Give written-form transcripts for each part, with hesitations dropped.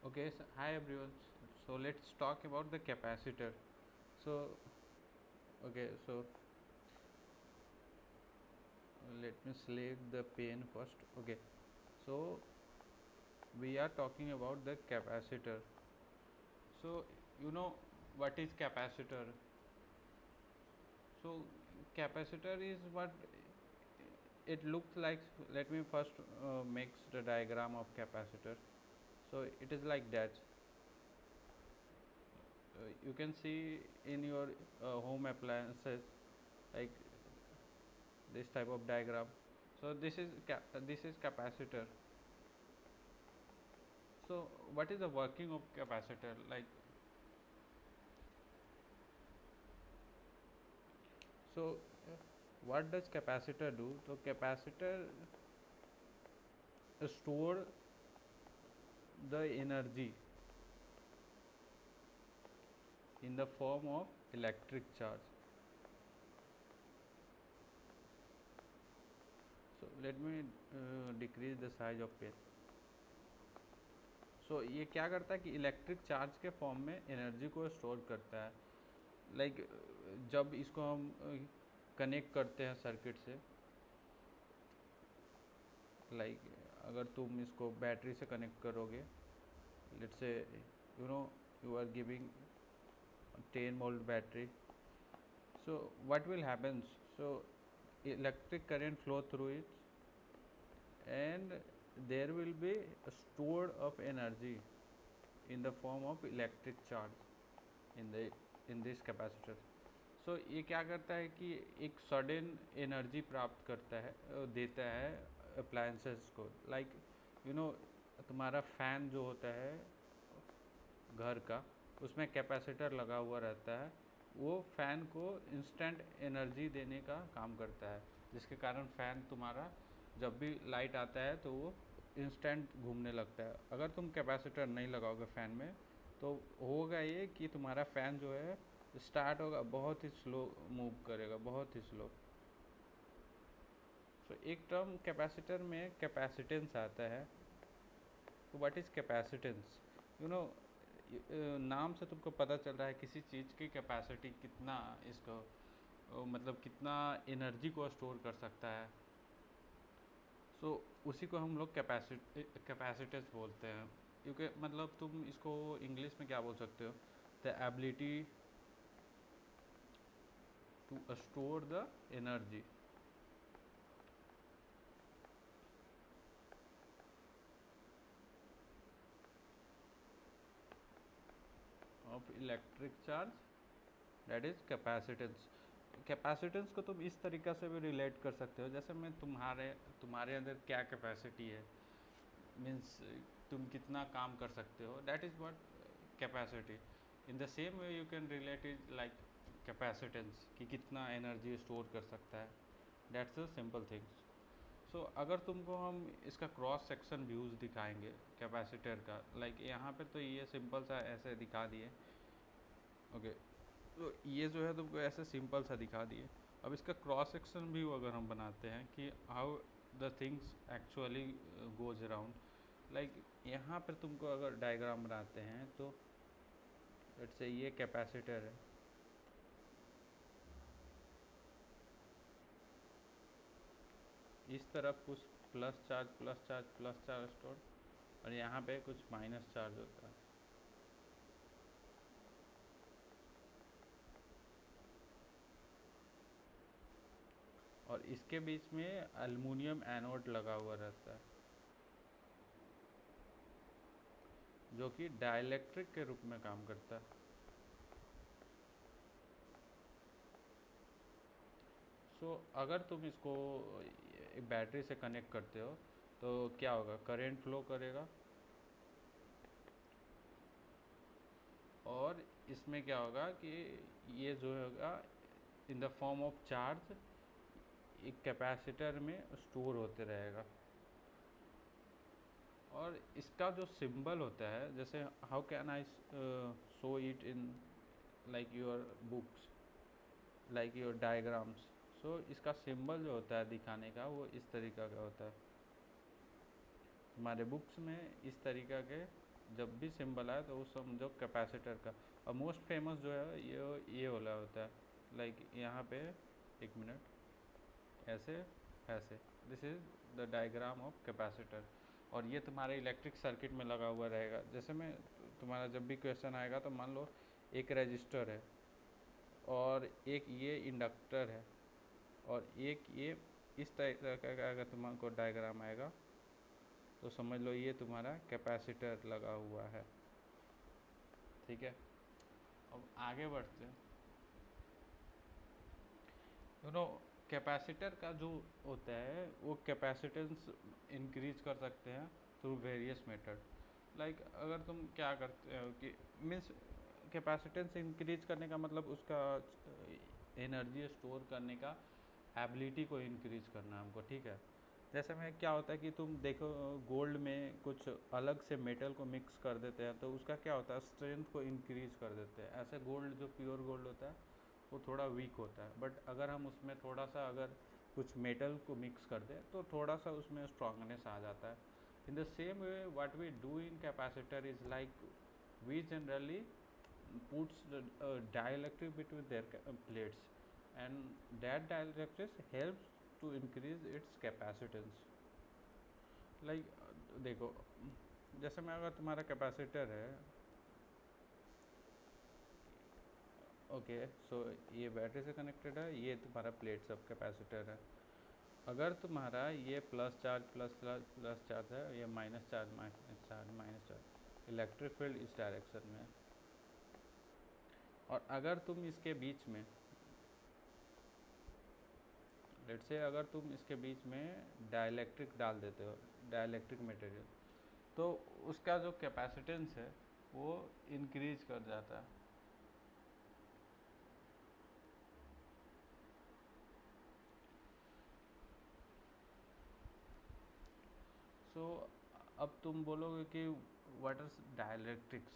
Okay, so hi everyone. So let's talk about the capacitor. So okay, so let me select the pen first. Okay, so we are talking about the capacitor. So you know what is capacitor? So capacitor is what it looks like. Let me first make the diagram of capacitor. So it is like that. You can see in your home appliances like this type of diagram. So this is capacitor. So what is the working of capacitor? Like, so what does capacitor do? So capacitor store the energy in the form of electric charge. So let me decrease the size of pen. सो ये क्या करता है कि electric charge के form में energy को store करता है. लाइक जब इसको हम कनेक्ट करते हैं सर्किट से, लाइक अगर तुम इसको बैटरी से कनेक्ट करोगे, let's say you are giving 10 volt battery. So what will happens? So electric current flow through it and there will be a stored of energy in the form of electric charge in this capacitor. So ये क्या करता है कि एक sudden energy प्राप्त करता है, देता है अप्लायंसेस को. लाइक तुम्हारा फैन जो होता है घर का, उसमें कैपेसिटर लगा हुआ रहता है. वो फैन को इंस्टेंट एनर्जी देने का काम करता है, जिसके कारण फैन तुम्हारा जब भी लाइट आता है तो वो इंस्टेंट घूमने लगता है. अगर तुम कैपेसिटर नहीं लगाओगे फैन में तो होगा ये कि तुम्हारा फ़ैन जो है स्टार्ट होगा, बहुत ही स्लो मूव करेगा, बहुत ही स्लो. सो एक टर्म कैपेसिटर में कैपेसिटेंस आता है. तो व्हाट इज़ कैपेसिटेंस? नाम से तुमको पता चल रहा है किसी चीज़ की कैपेसिटी कितना, इसको मतलब कितना एनर्जी को स्टोर कर सकता है. सो उसी को हम लोग कैपेसिटेंस बोलते हैं. क्योंकि मतलब तुम इसको इंग्लिश में क्या बोल सकते हो? The ability to store the energy. Of electric charge, that is capacitance. Capacitance को तुम इस तरीक़ा से भी रिलेट कर सकते हो, जैसे मैं तुम्हारे अंदर क्या कैपेसिटी है, मीन्स तुम कितना काम कर सकते हो, that is what capacity. In the same way you can relate it like capacitance, कि कितना एनर्जी स्टोर कर सकता है. That's a simple things. So अगर तुमको हम इसका क्रॉस सेक्शन व्यूज़ दिखाएंगे कैपेसिटर का, लाइक यहाँ पे तो ये सिंपल सा ऐसे दिखा दिए. ओके, तो ये जो है तुमको ऐसे सिंपल सा दिखा दिए. अब इसका क्रॉस सेक्शन व्यू अगर हम बनाते हैं कि how the things actually goes around, like यहाँ पर तुमको अगर डायग्राम बनाते हैं तो लेट्स से ये कैपेसिटर है. इस तरफ कुछ plus charge plus charge plus charge store, और यहाँ पे कुछ माइनस चार्ज होता है. और इसके बीच में एल्युमिनियम एनोड लगा हुआ रहता है, जो कि डाइलेक्ट्रिक के रूप में काम करता है. सो अगर तुम इसको एक बैटरी से कनेक्ट करते हो तो क्या होगा? करंट फ्लो करेगा, और इसमें क्या होगा कि ये जो होगा in the form of charge एक कैपेसिटर में स्टोर होते रहेगा. और इसका जो सिंबल होता है, जैसे how can I show it in like your books, like your diagrams. So इसका सिंबल जो होता है दिखाने का, वो इस तरीक़ा का होता है. हमारे बुक्स में इस तरीक़ा के जब भी सिंबल आए तो वो समझो कैपेसिटर का। और मोस्ट फेमस जो है ये वाला होता है, लाइक यहाँ पे, एक मिनट, ऐसे ऐसे, this is the diagram of capacitor. और ये तुम्हारे इलेक्ट्रिक सर्किट में लगा हुआ रहेगा। जैसे मैं तुम्हारा जब भी क्वेश्चन आएगा तो मान लो एक रजिस्टर है और एक ये इंडक्टर है और एक ये इस तरह का अगर तुमको डायग्राम आएगा तो समझ लो ये तुम्हारा कैपेसिटर लगा हुआ है। ठीक है, अब आगे बढ़ते हैं। कैपेसिटर का जो होता है वो कैपेसिटेंस इंक्रीज कर सकते हैं थ्रू वेरियस मेथड। लाइक अगर तुम क्या करते हो कि मीन्स कैपेसिटेंस इंक्रीज करने का मतलब उसका एनर्जी स्टोर करने का एबिलिटी को इंक्रीज करना हमको। ठीक है, जैसे में क्या होता है कि तुम देखो गोल्ड में कुछ अलग से मेटल को मिक्स कर देते हैं तो उसका क्या होता है, स्ट्रेंथ को इंक्रीज कर देते हैं। ऐसे गोल्ड जो प्योर गोल्ड होता है वो थोड़ा वीक होता है, बट अगर हम उसमें थोड़ा सा अगर कुछ मेटल को मिक्स कर दें तो थोड़ा सा उसमें स्ट्रांगनेस आ जाता है। In the same way what we do in capacitor is like we generally puts the dielectric between their plates, and that dielectric helps to increase its capacitance. Like देखो, जैसे में अगर तुम्हारा कैपेसिटर है, ओके सो ये बैटरी से connected है, ये तुम्हारा प्लेट सब कैपेसिटर है। अगर तुम्हारा ये प्लस चार्ज प्लस चार्ज है, ये minus charge minus charge, electric field इस डायरेक्शन में। और अगर तुम इसके बीच में, लेट से अगर तुम इसके बीच में डाइलेक्ट्रिक डाल देते हो, डाइलेक्ट्रिक मटेरियल, तो उसका जो कैपेसिटेंस है वो इंक्रीज कर जाता है। सो अब तुम बोलोगे कि what is dielectrics.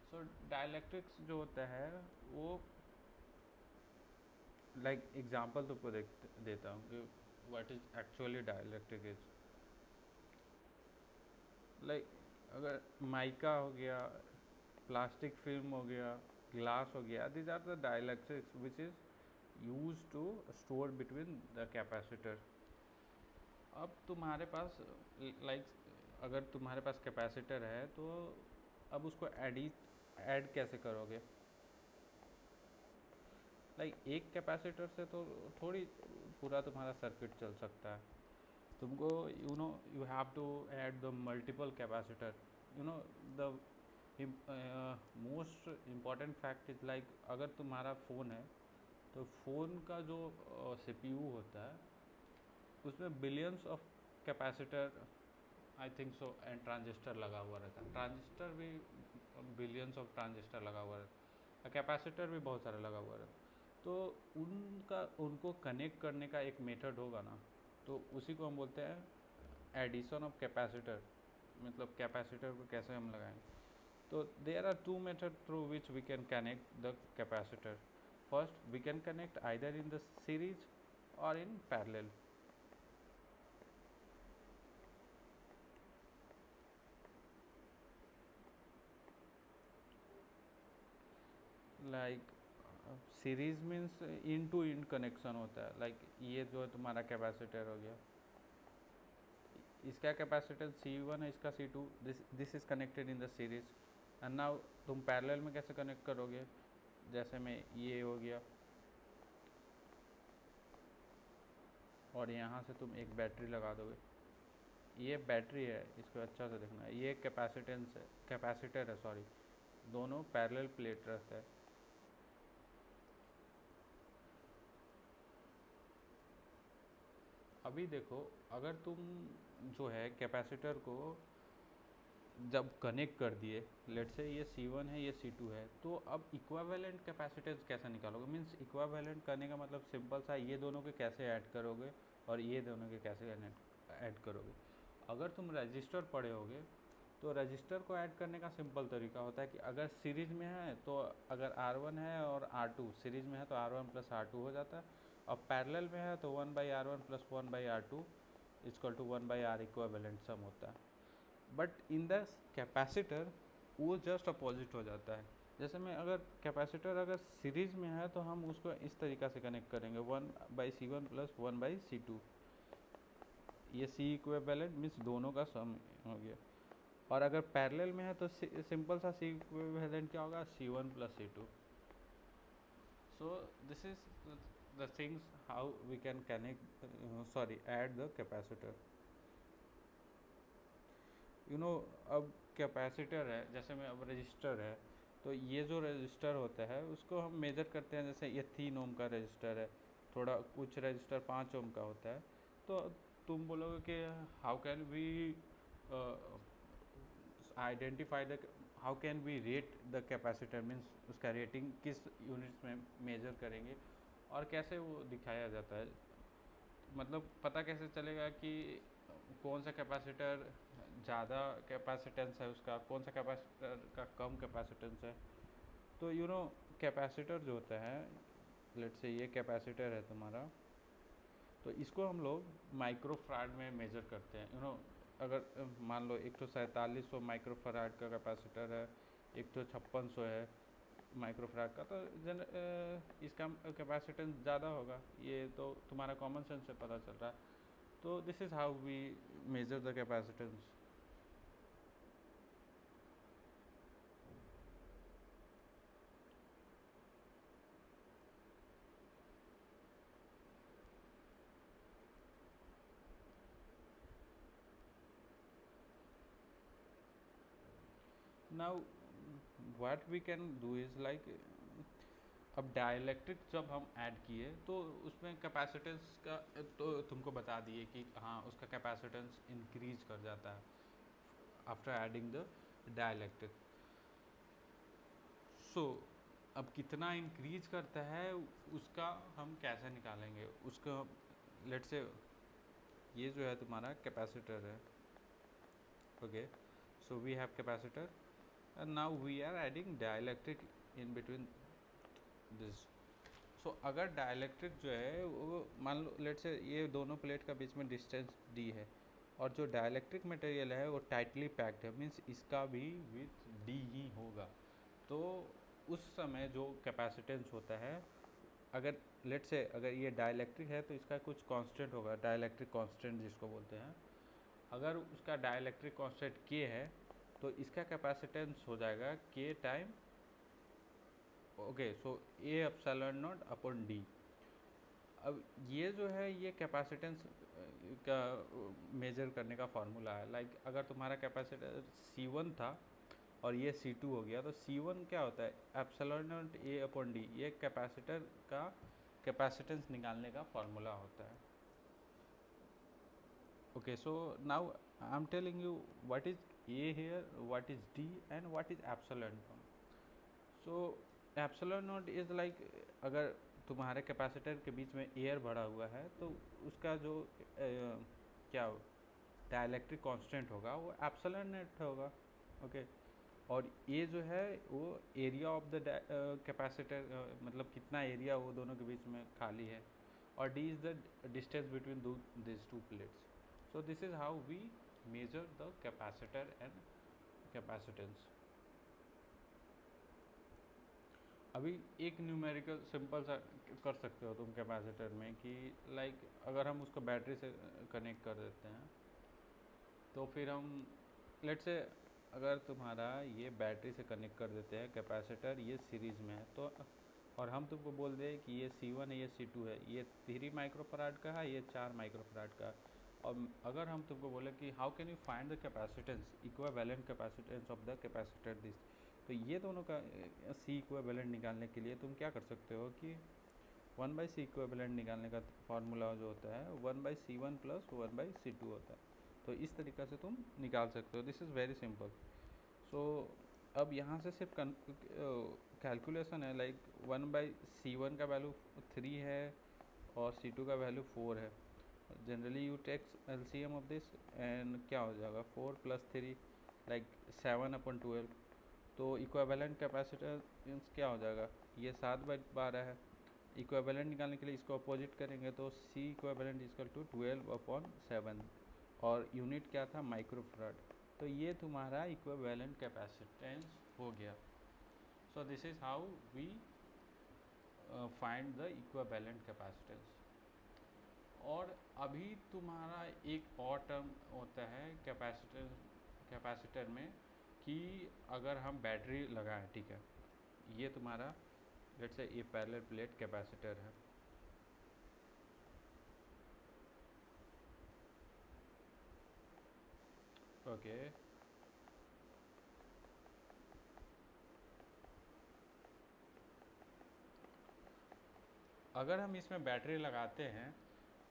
So dielectrics जो होता है वो लाइक एग्जांपल तुमको देता हूँ कि what is actually dielectric is. Like अगर माइका हो गया, प्लास्टिक फिल्म हो गया, ग्लास हो गया, these are the dielectrics which is used to store between the capacitor। अब तुम्हारे पास लाइक अगर तुम्हारे पास कैपेसिटर है तो अब उसको ऐड कैसे करोगे। लाइक एक कैपेसिटर से तो थोड़ी पूरा तुम्हारा सर्किट चल सकता है। तुमको you have to add the multiple capacitor. You know the most important fact is like अगर तुम्हारा फ़ोन है तो फ़ोन का जो CPU होता है उसमें billions of capacitor, I think so, and transistor लगा हुआ रहता है। ट्रांजिस्टर भी बिलियंस ऑफ ट्रांजिस्टर लगा हुआ रहता है, कैपेसिटर भी बहुत सारा लगा हुआ रहता है। तो उनको कनेक्ट करने का एक मेथड होगा ना, तो उसी को हम बोलते हैं एडिशन ऑफ कैपेसिटर। मतलब कैपेसिटर को कैसे हम लगाएंगे। तो there are two method through which we can connect the capacitor. First we can connect either in the series और in parallel. Like series means in two in connection होता है। Like ये जो है तुम्हारा कैपेसिटर हो गया, इसका कैपेसिटेंस C1 है, इसका C2, this is connected in the series. And now तुम पैरेलल में कैसे कनेक्ट करोगे, जैसे में ये हो गया और यहाँ से तुम एक बैटरी लगा दोगे। ये बैटरी है, इसको अच्छा से देखना, ये कैपेसिटेंस है, कैपेसिटर है सॉरी, दोनों पैरेलल प्लेट रहता है। अभी देखो अगर तुम जो है कैपेसिटर को जब कनेक्ट कर दिए, लेट से ये C1 है, ये C2 है, तो अब इक्विवेलेंट कैपेसिटेंस कैसे निकालोगे। मीन्स इक्विवेलेंट करने का मतलब सिंपल सा, ये दोनों के कैसे ऐड करोगे और ये दोनों के कैसे ऐड करोगे। अगर तुम रजिस्टर पढ़े होगे तो रजिस्टर को ऐड करने का सिंपल तरीका होता है कि अगर सीरीज में है तो अगर R1 है और R2 सीरीज में है तो R1 प्लस R2 हो जाता है। और पैरेलल में है तो 1/R1 plus 1/R2 equal to 1/R equivalent sum होता है। बट इन द कैपेसिटर वो जस्ट अपोजिट हो जाता है। जैसे में अगर कैपेसिटर अगर सीरीज में है तो हम उसको इस तरीक़ा से कनेक्ट करेंगे 1/C1 प्लस 1/C2, ये सी इक्विवेलेंट मीन्स दोनों का सम हो गया। और अगर पैरेलल में है तो सिंपल सा सी इक्विवेलेंट क्या होगा, C1 plus C2। So this is the things how we can connect add the capacitor. अब कैपेसिटर है, जैसे में अब रजिस्टर है, तो ये जो रजिस्टर होता है उसको हम मेजर करते हैं। जैसे ये 3 ओम का रजिस्टर है, थोड़ा कुछ रजिस्टर 5 ओम का होता है। तो तुम बोलोगे कि how can we identify the, how can we rate the capacitor, means उसका रेटिंग किस यूनिट्स में मेजर करेंगे और कैसे वो दिखाया जाता है। मतलब पता कैसे चलेगा कि कौन सा कैपेसिटर ज़्यादा कैपेसिटेंस है उसका, कौन सा कैपेसिटर का कम कैपेसिटेंस है। तो कैपेसिटर जो होता है, लेट्स से ये कैपेसिटर है तुम्हारा, तो इसको हम लोग माइक्रोफराड में मेजर करते हैं। अगर मान लो 147 माइक्रोफराड का कैपेसिटर है, 156 है माइक्रोफराड का, तो इसका कैपेसिटेंस ज़्यादा होगा। ये तो तुम्हारा कॉमन सेंस से पता चल रहा है। तो this is how we measure the capacitance. Now what we can do is like, अब डाइलेक्ट्रिक जब हम ऐड किए तो उसमें कैपेसिटेंस का तो तुमको बता दिए कि हाँ उसका कैपेसिटेंस इंक्रीज कर जाता है आफ्टर एडिंग द डाइलेक्ट्रिक। सो अब कितना इंक्रीज करता है उसका हम कैसे निकालेंगे उसका। लेट्स से ये जो है तुम्हारा कैपेसिटर है, okay, so we have capacitor and now we are adding dielectric in between this. So अगर डाइलेक्ट्रिक जो है वो मान लो लेट्स से ये दोनों प्लेट का बीच में डिस्टेंस d है और जो डाइलेक्ट्रिक मटेरियल है वो टाइटली पैक्ड है, मीन्स इसका भी विथ d ही होगा। तो उस समय जो कैपेसिटेंस होता है, अगर लेट्स से अगर ये डाइलेक्ट्रिक है तो इसका कुछ कांस्टेंट होगा, डाइलेक्ट्रिक कांस्टेंट जिसको बोलते हैं। अगर उसका डाइलेक्ट्रिक कांस्टेंट k है तो इसका कैपेसिटेंस हो जाएगा k time, okay, so A epsilon not upon D. अब ये जो है ये कैपेसिटेंस का मेजर करने का फार्मूला है। लाइक अगर तुम्हारा कैपेसिटर C1 था और ये C2 हो गया, तो C1 क्या होता है, epsilon not a upon D, ये कैपेसिटर का कैपेसिटेंस निकालने का फार्मूला होता है। Okay, so now I am telling you what is a here, what is D and what is epsilon. So epsilon not is like, अगर तुम्हारे capacitor के बीच में एयर भरा हुआ है तो उसका जो क्या डाइलेक्ट्रिक कांस्टेंट होगा वो एप्सिलॉन नॉट होगा, ओके। और ये जो है वो एरिया ऑफ द कैपेसिटर, मतलब कितना एरिया वो दोनों के बीच में खाली है, और D is the distance between this two plates. So this is how we measure the capacitor and capacitance. अभी एक न्यूमेरिकल सिंपल सा कर सकते हो तुम कैपेसिटर में कि लाइक अगर हम उसको बैटरी से कनेक्ट कर देते हैं तो फिर हम लेट्स से अगर तुम्हारा ये बैटरी से कनेक्ट कर देते हैं कैपेसिटर, ये सीरीज़ में है, तो और हम तुमको बोल दें कि ये C1 है, ये C2 है, ये 3 माइक्रोफराड का है, ये 4 माइक्रोफराड का है। और अगर हम तुमको बोले कि how can you find the capacitance, equivalent capacitance of the capacitor this, तो ये दोनों का सी इक्विवेलेंट निकालने के लिए तुम क्या कर सकते हो कि 1/C इक्विवेलेंट निकालने का फार्मूला जो होता है 1/C1 प्लस 1/C2 होता है। तो इस तरीक़ा से तुम निकाल सकते हो, दिस इज़ वेरी सिंपल। सो अब यहाँ से सिर्फ कैलकुलेशन है, लाइक 1/C1 का वैल्यू 3 है और C2 का वैल्यू 4 है। Generally you takes LCM of this and क्या हो जाएगा 4 + 3 लाइक 7/12। तो इक्विवेलेंट कैपेसिटेंस क्या हो जाएगा, ये 7/12 है। इक्विवेलेंट निकालने के लिए इसको अपोजिट करेंगे तो C इक्विवेलेंट इक्वल टू 12/7 और यूनिट क्या था माइक्रोफराड। तो ये तुम्हारा इक्विवेलेंट कैपेसिटेंस हो गया. So this is how we find the equivalent capacitance. और अभी तुम्हारा एक और टर्म होता है कैपेसिटर में कि अगर हम बैटरी लगाएं, ठीक है, ये तुम्हारा लेट्स से ये पैरेलल प्लेट कैपेसिटर है. ओके, अगर हम इसमें बैटरी लगाते हैं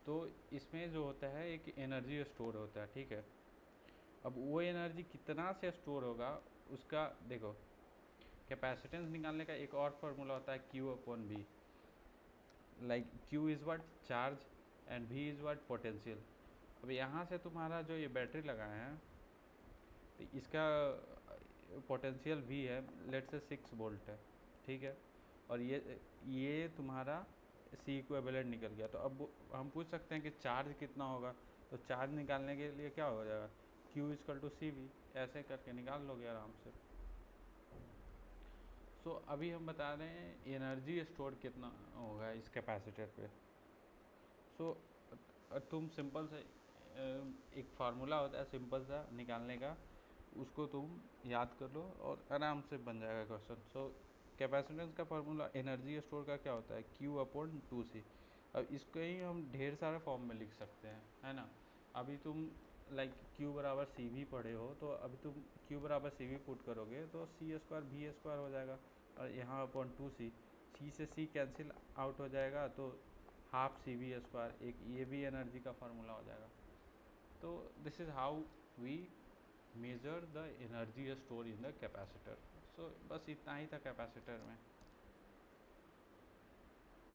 तो इसमें जो होता है एक एनर्जी स्टोर होता है, ठीक है. अब वो एनर्जी कितना से स्टोर होगा उसका देखो, कैपेसिटेंस निकालने का एक और फार्मूला होता है Q upon V. Like Q is what charge and V is what potential. अब यहाँ से तुम्हारा जो ये बैटरी लगाए हैं तो इसका पोटेंशियल V है, लेट से 6 वोल्ट है, ठीक है. और ये तुम्हारा C इक्विवेलेंट निकल गया. तो अब हम पूछ सकते हैं कि चार्ज कितना होगा. तो चार्ज निकालने के लिए क्या हो जाएगा, Q इजकल टू CV, ऐसे करके निकाल लोगे आराम से. सो अभी हम बता रहे हैं एनर्जी स्टोर कितना होगा इस कैपेसिटर पे. सो तुम सिंपल से एक फार्मूला होता है सिंपल सा निकालने का, उसको तुम याद कर लो और आराम से बन जाएगा क्वेश्चन. सो कैपेसिटेंस का फार्मूला एनर्जी स्टोर का क्या होता है, Q अपॉन 2C. अब इसको ही हम ढेर सारे फॉर्म में लिख सकते हैं, है ना. अभी तुम लाइक Q बराबर CV पढ़े हो, तो अभी तुम Q बराबर CV पुट करोगे तो C² V² हो जाएगा. और यहाँ अपॉन 2C, C से C कैंसिल आउट हो जाएगा तो हाफ CV², एक ये भी एनर्जी का फार्मूला हो जाएगा. तो this is how we measure the energy store in the capacitor. So बस इतना ही था कैपेसिटर में.